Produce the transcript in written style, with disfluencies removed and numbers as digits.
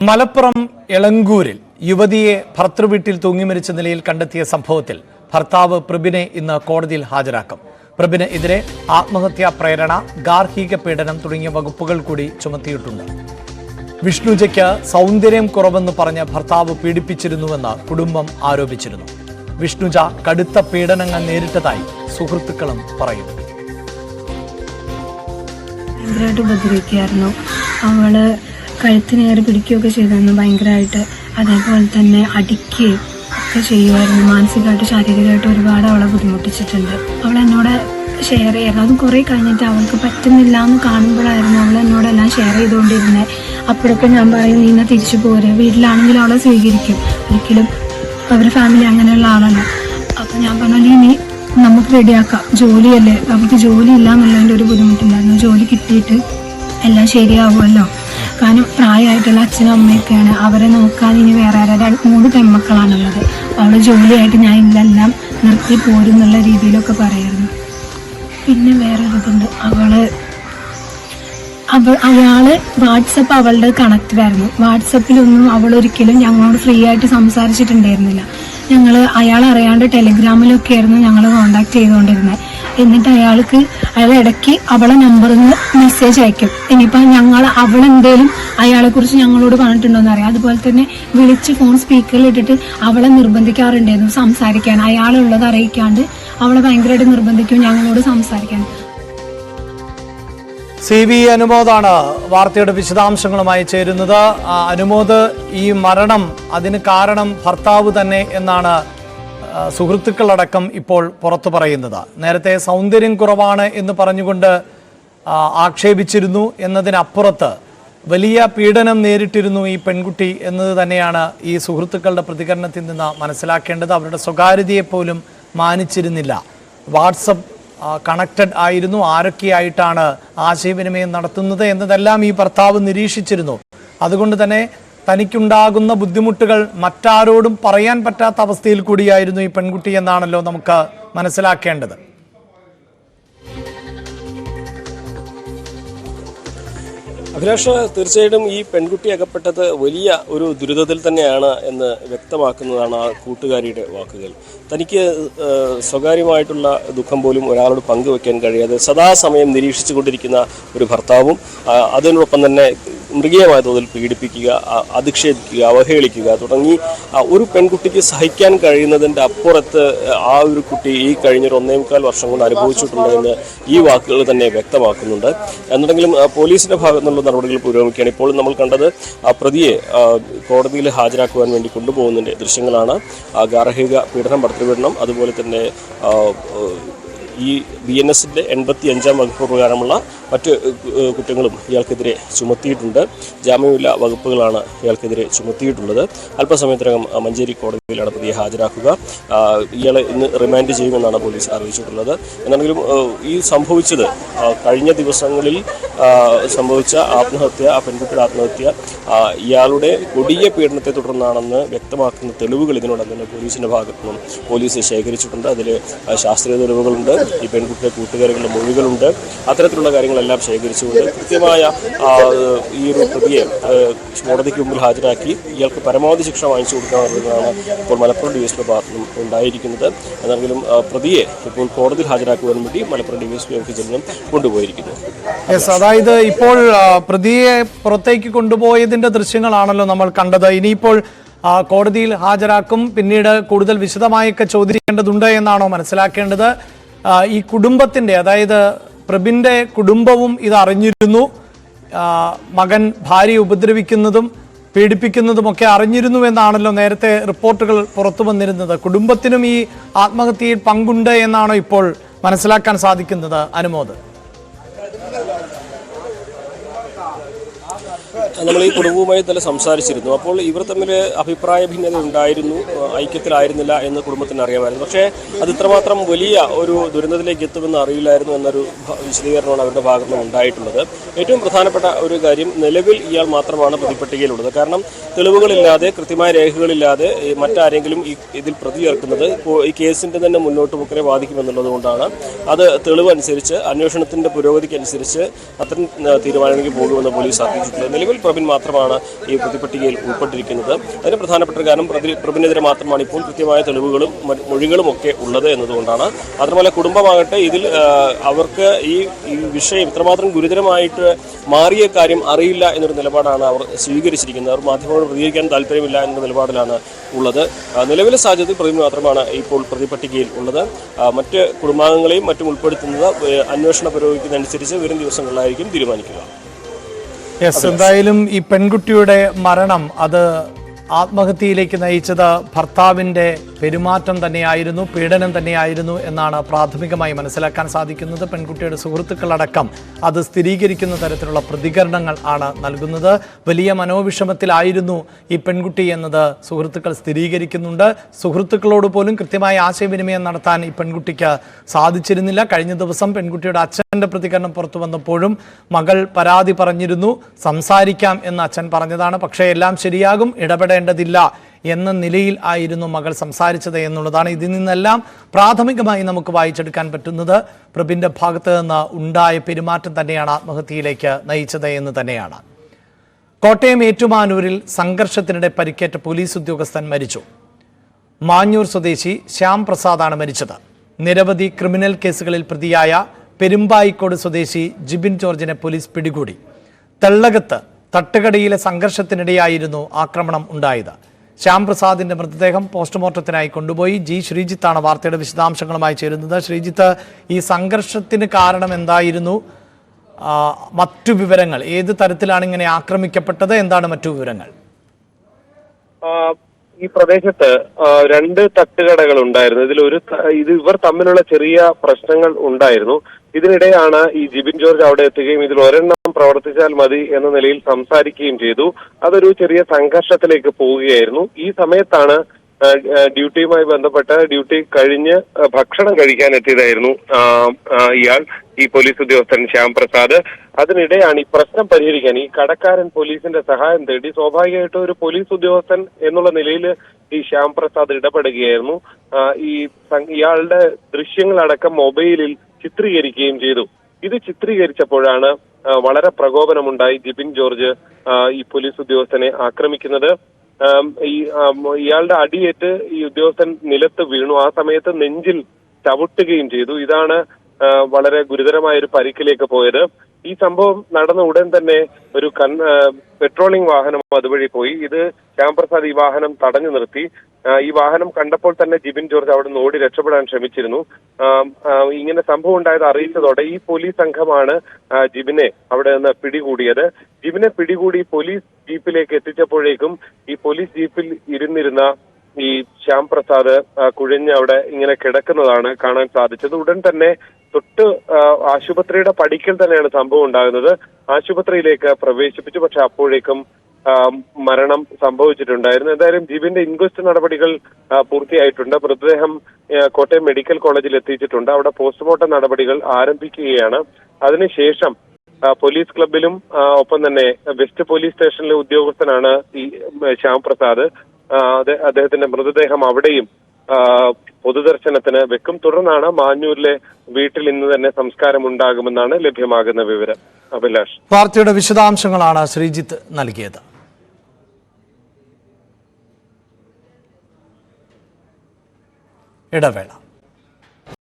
മലപ്പുറം എളങ്കൂരിൽ യുവതിയെ ഭർതൃവീട്ടിൽ തൂങ്ങിമരിച്ച നിലയിൽ കണ്ടെത്തിയ സംഭവത്തിൽ ഭർത്താവ് പ്രബിനെ ഇന്ന് കോടതിയിൽ ഹാജരാക്കും. പ്രബിന് എതിരെ ആത്മഹത്യാ പ്രേരണ, ഗാർഹിക പീഡനം തുടങ്ങിയ വകുപ്പുകൾ കൂടി ചുമത്തിയിട്ടുണ്ട്. വിഷ്ണുജയ്ക്ക് സൗന്ദര്യം കുറവെന്ന് പറഞ്ഞ് ഭർത്താവ് പീഡിപ്പിച്ചിരുന്നുവെന്ന് കുടുംബം ആരോപിച്ചിരുന്നു. വിഷ്ണുജ കടുത്ത പീഡനങ്ങൾ നേരിട്ടതായി സുഹൃത്തുക്കളും പറയുന്നു. ഉപദ്രവിക്കായിരുന്നു. അവള് കഴുത്തിനേറി പിടിക്കുകയൊക്കെ ചെയ്തിരുന്നു ഭയങ്കരമായിട്ട്. അതേപോലെ തന്നെ അടിക്കുകയും ഒക്കെ ചെയ്യുമായിരുന്നു. മാനസികമായിട്ട് ശാരീരികമായിട്ട് ഒരുപാട് അവളെ ബുദ്ധിമുട്ടിച്ചിട്ടുണ്ട്. അവൾ എന്നോട് ഷെയർ ചെയ്യായിരുന്നു. അത് കുറേ കഴിഞ്ഞിട്ട് അവൾക്ക് പറ്റുന്നില്ല എന്ന് കാണുമ്പോഴായിരുന്നു അവൾ എന്നോടെല്ലാം ഷെയർ ചെയ്തുകൊണ്ടിരുന്നത്. അപ്പോഴൊക്കെ ഞാൻ പറയും, നീ ഇന്ന് തിരിച്ചു പോരെ, വീട്ടിലാണെങ്കിൽ അവളെ സ്വീകരിക്കും. ഒരിക്കലും അവരുടെ ഫാമിലി അങ്ങനെയുള്ള ആളല്ല. അപ്പം ഞാൻ പറഞ്ഞു, നീ നമുക്ക് റെഡിയാക്കാം, ജോലിയല്ലേ, അവർക്ക് ജോലി ഇല്ല എന്നുള്ളതിൻ്റെ ഒരു ബുദ്ധിമുട്ടുണ്ടായിരുന്നു. ജോലി കിട്ടിയിട്ട് എല്ലാം ശരിയാവുമല്ലോ. കാരണം പ്രായമായിട്ടുള്ള അച്ഛനും അമ്മയൊക്കെയാണ്, അവരെ നോക്കാൻ ഇനി വേറെ 3 പെൺമക്കളാണുള്ളത്. അവളെ ജോലിയായിട്ട് ഞാൻ ഇതെല്ലാം നിർത്തി പോരും എന്നുള്ള രീതിയിലൊക്കെ പറയായിരുന്നു. പിന്നെ വേറെ ഇതുണ്ട്, അയാള് വാട്സപ്പ് അവളുടെ കണക്റ്റഡായിരുന്നു. വാട്സപ്പിലൊന്നും അവളൊരിക്കലും ഞങ്ങളോട് ഫ്രീ ആയിട്ട് സംസാരിച്ചിട്ടുണ്ടായിരുന്നില്ല. അയാൾ അറിയാണ്ട് ടെലിഗ്രാമിലൊക്കെ ആയിരുന്നു ഞങ്ങൾ കോണ്ടാക്ട് ചെയ്തുകൊണ്ടിരുന്നത്. എന്നിട്ട് അയാൾ ഇടയ്ക്ക് അവളെ നമ്പറിൽ നിന്ന് മെസ്സേജ് അയക്കും. ഇനിയിപ്പോൾ അവളെന്തേലും അയാളെക്കുറിച്ച് ഞങ്ങളോട് പറഞ്ഞിട്ടുണ്ടോയെന്ന് അറിയാം. അതുപോലെ തന്നെ വിളിച്ച് ഫോൺ സ്പീക്കറിൽ ഇട്ടിട്ട് അവളെ നിർബന്ധിക്കാറുണ്ടായിരുന്നു സംസാരിക്കാൻ. അയാളുള്ളത് അറിയിക്കാണ്ട് അവളെ ഭയങ്കരമായിട്ട് നിർബന്ധിക്കും ഞങ്ങളോട് സംസാരിക്കാൻ. CV അനുമോദാണ് വാർത്തയുടെ വിശദാംശങ്ങളുമായി ചേരുന്നത്. അനുമോദ്, ഈ മരണം അതിന് കാരണം ഭർത്താവ് തന്നെ എന്നാണ് സുഹൃത്തുക്കളടക്കം ഇപ്പോൾ പുറത്തു പറയുന്നത്. നേരത്തെ സൗന്ദര്യം കുറവാണ് എന്ന് പറഞ്ഞുകൊണ്ട് ആക്ഷേപിച്ചിരുന്നു എന്നതിനപ്പുറത്ത് വലിയ പീഡനം നേരിട്ടിരുന്നു ഈ പെൺകുട്ടി എന്നത് തന്നെയാണ് ഈ സുഹൃത്തുക്കളുടെ പ്രതികരണത്തിൽ നിന്ന് മനസ്സിലാക്കേണ്ടത്. അവരുടെ സ്വകാര്യതയെപ്പോലും മാനിച്ചിരുന്നില്ല. വാട്സപ്പ് കണക്റ്റഡ് ആയിരുന്നു, ആരൊക്കെയായിട്ടാണ് ആശയവിനിമയം നടത്തുന്നത് എന്നതെല്ലാം ഈ ഭർത്താവ് നിരീക്ഷിച്ചിരുന്നു. അതുകൊണ്ട് തന്നെ തനിക്കുണ്ടാകുന്ന ബുദ്ധിമുട്ടുകൾ മറ്റാരോടും പറയാൻ പറ്റാത്ത അവസ്ഥയിൽ കൂടിയായിരുന്നു ഈ പെൺകുട്ടി എന്നാണല്ലോ നമുക്ക് മനസ്സിലാക്കേണ്ടത്. അഭിലാഷ്, തീർച്ചയായിട്ടും ഈ പെൺകുട്ടി അകപ്പെട്ടത് വലിയ ഒരു ദുരിതത്തിൽ തന്നെയാണ് എന്ന് വ്യക്തമാക്കുന്നതാണ് ആ കൂട്ടുകാരിയുടെ വാക്കുകൾ. തനിക്ക് സ്വകാര്യമായിട്ടുള്ള ദുഃഖം പോലും ഒരാളോട് പങ്കുവെക്കാൻ കഴിയാതെ സദാസമയം നിരീക്ഷിച്ചു കൊണ്ടിരിക്കുന്ന ഒരു ഭർത്താവും അതിനോടൊപ്പം തന്നെ മൃഗീയമായ തോതിൽ പീഡിപ്പിക്കുക, അധിക്ഷേപിക്കുക, അവഹേളിക്കുക തുടങ്ങി ഒരു പെൺകുട്ടിക്ക് സഹിക്കാൻ കഴിയുന്നതിൻ്റെ അപ്പുറത്ത് ആ ഒരു കുട്ടി ഈ കഴിഞ്ഞൊരു 1.25 വർഷം കൊണ്ട് അനുഭവിച്ചിട്ടുണ്ട് എന്ന് ഈ വാക്കുകൾ തന്നെ വ്യക്തമാക്കുന്നുണ്ട്. എന്നുണ്ടെങ്കിലും പോലീസിന്റെ ഭാഗത്തു നിന്നുള്ള നടപടികൾ പുരോഗമിക്കുകയാണ്. ഇപ്പോൾ നമ്മൾ കണ്ടത് പ്രതിയെ കോടതിയിൽ ഹാജരാക്കുവാൻ വേണ്ടി കൊണ്ടുപോകുന്നതിൻ്റെ ദൃശ്യങ്ങളാണ്. ഗാർഹിക പീഡനം, ഭർതൃപീഡനം, അതുപോലെ തന്നെ ഈ BNSന്റെ 85-ാം വകുപ്പ് പ്രകാരമുള്ള മറ്റ് കുറ്റങ്ങളും ഇയാൾക്കെതിരെ ചുമത്തിയിട്ടുണ്ട്. ജാമ്യമില്ലാ വകുപ്പുകളാണ് ഇയാൾക്കെതിരെ ചുമത്തിയിട്ടുള്ളത്. അല്പസമയത്തിനകം മഞ്ചേരി കോടതിയിലാണ് പ്രതിയെ ഹാജരാക്കുക. ഇയാളെ ഇന്ന് റിമാൻഡ് ചെയ്യുമെന്നാണ് പോലീസ് അറിയിച്ചിട്ടുള്ളത്. എന്നാണെങ്കിലും ഈ സംഭവിച്ചത് കഴിഞ്ഞ ദിവസങ്ങളിൽ സംഭവിച്ച ആത്മഹത്യ, ആ പെൺകുട്ടിയുടെ ആത്മഹത്യ ഇയാളുടെ കൊടിയ പീഡനത്തെ തുടർന്നാണെന്ന് വ്യക്തമാക്കുന്ന തെളിവുകൾ ഇതിനോടകം തന്നെ പോലീസിൻ്റെ ഭാഗത്തുനിന്നും പോലീസ് ശേഖരിച്ചിട്ടുണ്ട്. അതിൽ ശാസ്ത്രീയ തെളിവുകളുണ്ട്, ഈ പെൺകുട്ടിയുടെ കൂട്ടുകാരികളുടെ മൊഴികളുണ്ട്. അത്തരത്തിലുള്ള കാര്യങ്ങളെല്ലാം ശേഖരിച്ചുകൊണ്ട് കൃത്യമായ ഈ ഒരു പ്രതിയെ കോടതിക്ക് മുമ്പിൽ ഹാജരാക്കി ഇയാൾക്ക് പരമാവധി ശിക്ഷ വാങ്ങിച്ചു കൊടുക്കാമെന്നതാണ് ഇപ്പോൾ മലപ്പുറം DSP ഭാഗത്തുനിന്നും ഉണ്ടായിരിക്കുന്നത്. എന്നെങ്കിലും പ്രതിയെ ഇപ്പോൾ കോടതിയിൽ ഹാജരാക്കുവാൻ വേണ്ടി മലപ്പുറം DSP ഓഫീസിൽ നിന്നും കൊണ്ടുപോയിരിക്കുന്നു. അതായത് ഇപ്പോൾ പ്രതിയെ പുറത്തേക്ക് കൊണ്ടുപോയതിന്റെ ദൃശ്യങ്ങളാണല്ലോ നമ്മൾ കണ്ടത്. ഇനിയിപ്പോൾ കോടതിയിൽ ഹാജരാക്കും, പിന്നീട് കൂടുതൽ വിശദമായൊക്കെ ചോദിക്കേണ്ടതുണ്ട് എന്നാണോ മനസ്സിലാക്കേണ്ടത്? ഈ കുടുംബത്തിന്റെ, അതായത് പ്രബിന്റെ കുടുംബവും ഇത് അറിഞ്ഞിരുന്നു. മകൻ ഭാര്യയെ ഉപദ്രവിക്കുന്നതും പീഡിപ്പിക്കുന്നതുമൊക്കെ അറിഞ്ഞിരുന്നു എന്നാണല്ലോ നേരത്തെ റിപ്പോർട്ടുകൾ പുറത്തു വന്നിരുന്നത്. കുടുംബത്തിനും ഈ ആത്മഹത്യയിൽ പങ്കുണ്ട് എന്നാണോ ഇപ്പോൾ മനസ്സിലാക്കാൻ സാധിക്കുന്നത്? അനുമോദ്, നമ്മൾ ഈ കുടുംബവുമായി തന്നെ സംസാരിച്ചിരുന്നു. അപ്പോൾ ഇവർ തമ്മിൽ അഭിപ്രായ ഭിന്നത ഉണ്ടായിരുന്നു, ഐക്യത്തിലായിരുന്നില്ല എന്ന് കുടുംബത്തിന് അറിയാമായിരുന്നു. പക്ഷേ അത് ഇത്രമാത്രം വലിയ ഒരു ദുരന്തത്തിലേക്ക് എത്തുമെന്ന് അറിയില്ലായിരുന്നു എന്നൊരു വിശദീകരണമാണ് അവരുടെ ഭാഗത്ത് നിന്ന് ഉണ്ടായിട്ടുള്ളത്. ഏറ്റവും പ്രധാനപ്പെട്ട ഒരു കാര്യം, നിലവിൽ ഇയാൾ മാത്രമാണ് പ്രതിപട്ടികയിലുള്ളത്. കാരണം തെളിവുകളില്ലാതെ, കൃത്യമായ രേഖകളില്ലാതെ മറ്റാരെങ്കിലും ഇതിൽ പ്രതി ചേർക്കുന്നത് ഈ കേസിൻ്റെ തന്നെ മുന്നോട്ട് പോക്കിനെ ബാധിക്കുമെന്നുള്ളത് കൊണ്ടാണ് അത് തെളിവ് അനുസരിച്ച്, അന്വേഷണത്തിൻ്റെ പുരോഗതിക്കനുസരിച്ച് അത്തരം തീരുമാനങ്ങൾക്ക് പോകുമെന്ന് പോലീസ് അറിയിച്ചിട്ടുള്ളത്. നിലവിൽ പ്രബിൻ മാത്രമാണ് ഈ പ്രതിപട്ടികയിൽ ഉൾപ്പെട്ടിരിക്കുന്നത്. അതിന് പ്രധാനപ്പെട്ട കാരണം പ്രബിനെതിരെ മാത്രമാണ് ഇപ്പോൾ കൃത്യമായ തെളിവുകളും മൊഴികളും ഒക്കെ ഉള്ളത് എന്നതുകൊണ്ടാണ്. മാത്രമല്ല കുടുംബമാകട്ടെ ഇതിൽ അവർക്ക് ഈ വിഷയം ഇത്രമാത്രം ഗുരുതരമായിട്ട് മാറിയ കാര്യം അറിയില്ല എന്നൊരു നിലപാടാണ് അവർ സ്വീകരിച്ചിരിക്കുന്നത്. അവർ മാധ്യമങ്ങളോട് പ്രതികരിക്കാൻ താല്പര്യമില്ല എന്ന നിലപാടിലാണ് ഉള്ളത്. നിലവിലെ സാഹചര്യത്തിൽ പ്രബിൻ മാത്രമാണ് ഇപ്പോൾ പ്രതിപട്ടികയിൽ ഉള്ളത്. മറ്റ് കുടുംബാംഗങ്ങളെയും മറ്റും ഉൾപ്പെടുത്തുന്നത് അന്വേഷണ പുരോഗതിക്കുന്നതനുസരിച്ച് വരും ദിവസങ്ങളിലായിരിക്കും തീരുമാനിക്കുക. എന്തായാലും ഈ പെൺകുട്ടിയുടെ മരണം അത് ആത്മഹത്യയിലേക്ക് നയിച്ചത് ഭർത്താവിൻ്റെ പെരുമാറ്റം തന്നെയായിരുന്നു, പീഡനം തന്നെയായിരുന്നു എന്നാണ് പ്രാഥമികമായി മനസ്സിലാക്കാൻ സാധിക്കുന്നത്. പെൺകുട്ടിയുടെ സുഹൃത്തുക്കളടക്കം അത് സ്ഥിരീകരിക്കുന്ന തരത്തിലുള്ള പ്രതികരണങ്ങൾ ആണ് നൽകുന്നത്. വലിയ മനോവിഷമത്തിലായിരുന്നു ഈ പെൺകുട്ടി എന്നത് സുഹൃത്തുക്കൾ സ്ഥിരീകരിക്കുന്നുണ്ട്. സുഹൃത്തുക്കളോട് പോലും കൃത്യമായ ആശയവിനിമയം നടത്താൻ ഈ പെൺകുട്ടിക്ക് സാധിച്ചിരുന്നില്ല. കഴിഞ്ഞ ദിവസം പെൺകുട്ടിയുടെ അച്ഛൻ്റെ പ്രതികരണം പുറത്തു വന്നപ്പോഴും മകൾ പരാതി പറഞ്ഞിരുന്നു, സംസാരിക്കാം എന്ന് അച്ഛൻ പറഞ്ഞതാണ്. പക്ഷേ എല്ലാം ശരിയാകും, ഇടപെടേണ്ടതില്ല എന്ന നിലയിൽ ആയിരുന്നു മകൾ സംസാരിച്ചത് എന്നുള്ളതാണ്. ഇതിൽ നിന്നെല്ലാം പ്രാഥമികമായി നമുക്ക് വായിച്ചെടുക്കാൻ പറ്റുന്നത് പ്രബിൻ്റെ ഭാഗത്ത് നിന്ന് ഉണ്ടായ പെരുമാറ്റം തന്നെയാണ് ആത്മഹത്യയിലേക്ക് നയിച്ചത് എന്ന് തന്നെയാണ്. കോട്ടയം ഏറ്റുമാനൂരിൽ സംഘർഷത്തിനിടെ പരിക്കേറ്റ പോലീസ് ഉദ്യോഗസ്ഥൻ മരിച്ചു. മാഞ്ഞൂർ സ്വദേശി ശ്യാം പ്രസാദാണ് മരിച്ചത്. നിരവധി ക്രിമിനൽ കേസുകളിൽ പ്രതിയായ പെരുമ്പായിക്കോട് സ്വദേശി ജിബിൻ ജോർജിനെ പോലീസ് പിടികൂടി. തെള്ളകത്ത് തട്ടുകടയിലെ സംഘർഷത്തിനിടെയായിരുന്നു ആക്രമണം ഉണ്ടായത്. ശ്യാം പ്രസാദിന്റെ മൃതദേഹം പോസ്റ്റ്മോർട്ടത്തിനായി കൊണ്ടുപോയി. ജി ശ്രീജിത്താണ് വാർത്തയുടെ വിശദാംശങ്ങളുമായി ചേരുന്നത്. ശ്രീജിത്ത്, ഈ സംഘർഷത്തിന് കാരണം എന്തായിരുന്നു? മറ്റു വിവരങ്ങൾ, ഏത് തരത്തിലാണ് ഇങ്ങനെ ആക്രമിക്കപ്പെട്ടത്, എന്താണ് മറ്റു വിവരങ്ങൾ? ഈ പ്രദേശത്ത് 2 തട്ടുകടകൾ ഉണ്ടായിരുന്നു. ഇവർ തമ്മിലുള്ള ചെറിയ പ്രശ്നങ്ങൾ ഉണ്ടായിരുന്നു. ഇതിനിടെയാണ് ഈ ജിബിൻ ജോർജ് അവിടെ എത്തുകയും ഇതിൽ ഒരെണ്ണം പ്രവർത്തിച്ചാൽ മതി എന്ന നിലയിൽ സംസാരിക്കുകയും ചെയ്തു. അതൊരു ചെറിയ സംഘർഷത്തിലേക്ക് പോവുകയായിരുന്നു. ഈ സമയത്താണ് ഡ്യൂട്ടിയുമായി ബന്ധപ്പെട്ട് ഡ്യൂട്ടി കഴിഞ്ഞ് ഭക്ഷണം കഴിക്കാൻ എത്തിയതായിരുന്നു ഇയാൾ, ഈ പോലീസ് ഉദ്യോഗസ്ഥൻ ശ്യാം പ്രസാദ്. അതിനിടെയാണ് ഈ പ്രശ്നം പരിഹരിക്കാൻ ഈ കടക്കാരൻ പോലീസിന്റെ സഹായം തേടി. സ്വാഭാവികമായിട്ടും ഒരു പോലീസ് ഉദ്യോഗസ്ഥൻ എന്നുള്ള നിലയിൽ ഈ ശ്യാം പ്രസാദ് ഇടപെടുകയായിരുന്നു. ഇയാളുടെ ദൃശ്യങ്ങളടക്കം മൊബൈലിൽ ചിത്രീകരിക്കുകയും ചെയ്തു. ഇത് ചിത്രീകരിച്ചപ്പോഴാണ് വളരെ പ്രകോപനമുണ്ടായി ജിബിൻ ജോർജ് ഈ പോലീസ് ഉദ്യോഗസ്ഥനെ ആക്രമിക്കുന്നത്. ഇയാളുടെ അടിയേറ്റ് ഈ ഉദ്യോഗസ്ഥൻ നിലത്ത് വീണു. ആ സമയത്ത് നെഞ്ചിൽ ചവിട്ടുകയും ചെയ്തു. ഇതാണ് വളരെ ഗുരുതരമായ ഒരു പരിക്കിലേക്ക് പോയത്. ഈ സംഭവം നടന്ന ഉടൻ തന്നെ ഒരു പെട്രോളിംഗ് വാഹനം അതുവഴി പോയി. ഇത് ശ്യാം പ്രസാദ് ഈ വാഹനം തടഞ്ഞു നിർത്തി. ഈ വാഹനം കണ്ടപ്പോൾ തന്നെ ജിബിൻ ജോർജ് അവിടെ നിന്ന് ഓടി രക്ഷപ്പെടാൻ ശ്രമിച്ചിരുന്നു. ഇങ്ങനെ സംഭവം ഉണ്ടായത് അറിയിച്ചതോടെ ഈ പോലീസ് സംഘമാണ് ജിബിനെ അവിടെ നിന്ന് പിടികൂടിയത്. ജിബിനെ പിടികൂടി പോലീസ് ജീപ്പിലേക്ക് എത്തിച്ചപ്പോഴേക്കും ഈ പോലീസ് ജീപ്പിൽ ഇരുന്നിരുന്ന ഈ ശ്യാം പ്രസാദ് കുഴഞ്ഞ് അവിടെ ഇങ്ങനെ കിടക്കുന്നതാണ് കാണാൻ സാധിച്ചത്. ഉടൻ തന്നെ തൊട്ട് ആശുപത്രിയുടെ പടിക്കൽ തന്നെയാണ് സംഭവം ഉണ്ടാകുന്നത്. ആശുപത്രിയിലേക്ക് പ്രവേശിപ്പിച്ചു. പക്ഷെ അപ്പോഴേക്കും മരണം സംഭവിച്ചിട്ടുണ്ടായിരുന്നു. എന്തായാലും ജിബിന്റെ ഇൻക്വസ്റ്റ് നടപടികൾ പൂർത്തിയായിട്ടുണ്ട്. മൃതദേഹം കോട്ടയം മെഡിക്കൽ കോളേജിൽ എത്തിച്ചിട്ടുണ്ട്. അവിടെ പോസ്റ്റ്മോർട്ടം നടപടികൾ ആരംഭിക്കുകയാണ്. അതിനുശേഷം പോലീസ് ക്ലബിലും ഒപ്പം തന്നെ വെസ്റ്റ് പോലീസ് സ്റ്റേഷനിലെ ഉദ്യോഗസ്ഥനാണ് ഈ ശ്യാം പ്രസാദ്. അദ്ദേഹത്തിന്റെ മൃതദേഹം അവിടെയും പൊതുദർശനത്തിന് വെക്കും. തുടർന്നാണ് മാഞ്ഞൂരിലെ വീട്ടിൽ ഇന്ന് തന്നെ സംസ്കാരം ഉണ്ടാകുമെന്നാണ് ലഭ്യമാകുന്ന വിവരം. അഭിലാഷ്, വാർത്തയുടെ വിശദാംശങ്ങളാണ് ശ്രീജിത്ത് നൽകിയത്. ഇടവേള.